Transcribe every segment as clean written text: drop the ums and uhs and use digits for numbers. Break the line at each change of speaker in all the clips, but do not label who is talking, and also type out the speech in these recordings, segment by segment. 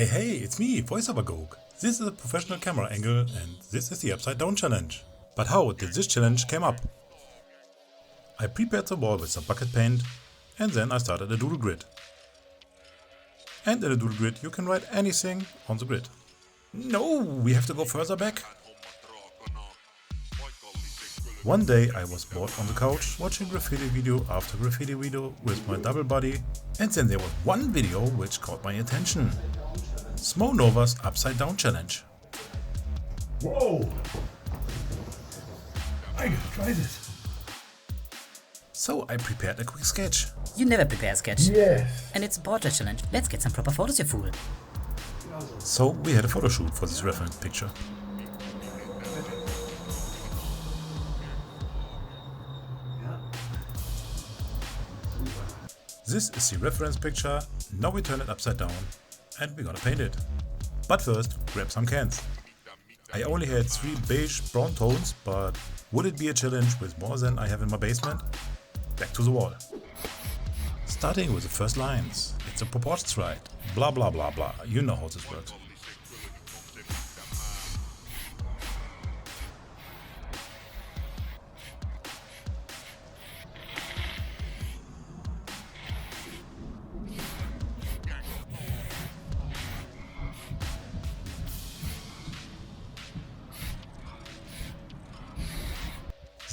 Hey, it's me, VoiceOver Goog. This is a professional camera angle and this is the Upside Down challenge. But how did this challenge came up? I prepared the wall with some bucket paint and then I started a doodle grid. And in a doodle grid you can write anything on the grid. No, we have to go further back. One day I was bored on the couch watching graffiti video after graffiti video with my double buddy, and then there was one video which caught my attention. Smo Nova's Upside Down challenge.
Whoa! I gotta try this.
So I prepared a quick sketch.
You never prepare a sketch.
Yes.
And it's a portrait challenge. Let's get some proper photos, you fool.
So we had a photo shoot for this reference picture. This is the reference picture. Now we turn it upside down and we're gonna paint it. But first, grab some cans. I only had 3 beige brown tones, but would it be a challenge with more than I have in my basement? Back to the wall. Starting with the first lines. It's a portrait. Blah blah blah blah. You know how this works.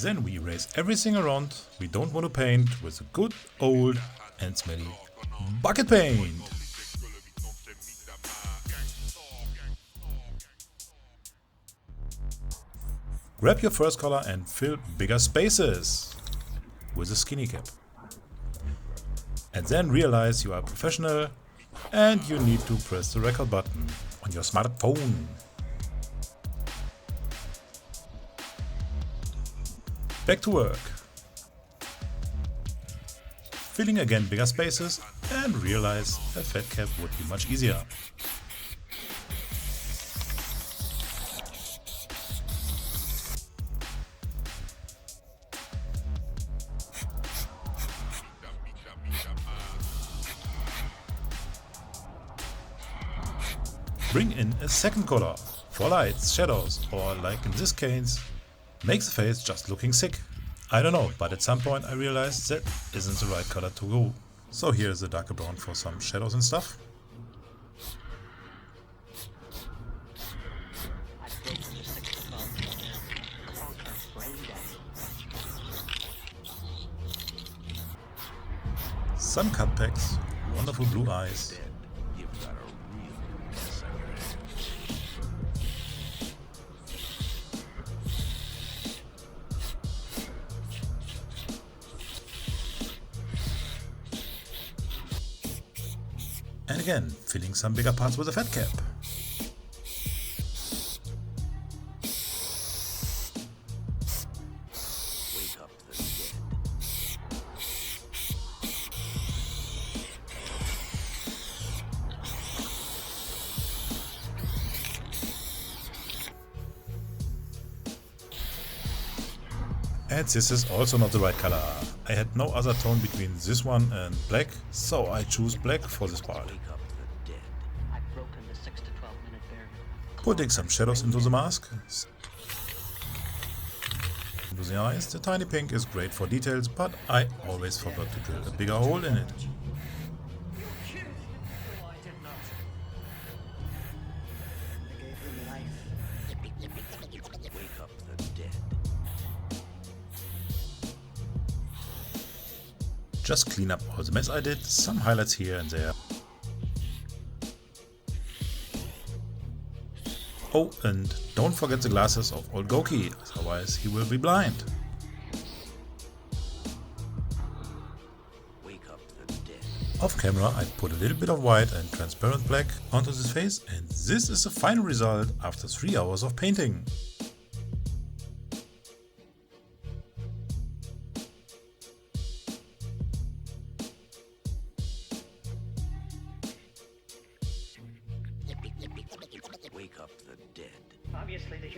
Then we erase everything around we don't want to paint with a good old and smelly bucket paint. Grab your first color and fill bigger spaces with a skinny cap. And then realize you are a professional and you need to press the record button on your smartphone. Back to work. Filling again bigger spaces and realize a fat cap would be much easier. Bring in a second color for lights, shadows, or like in this case, makes the face just looking sick. I don't know, but at some point I realized that isn't the right color to go. So here's a darker brown for some shadows and stuff. Some cut packs, wonderful blue eyes. And again, filling some bigger parts with a fat cap. And this is also not the right color. I had no other tone between this one and black, so I choose black for this part. Putting some shadows into the mask. Into the eyes, the tiny pink is great for details, but I always forgot to drill a bigger hole in it. Just clean up all the mess I did, some highlights here and there. Oh, and don't forget the glasses of old Goki, otherwise he will be blind. Off camera I put a little bit of white and transparent black onto his face, and this is the final result after 3 hours of painting.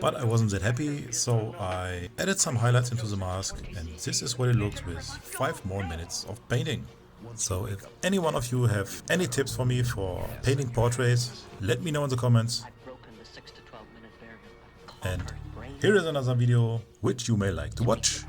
But I wasn't that happy, so I added some highlights into the mask, and this is what it looks with 5 more minutes of painting. So if any one of you have any tips for me for painting portraits, let me know in the comments. And here is another video which you may like to watch.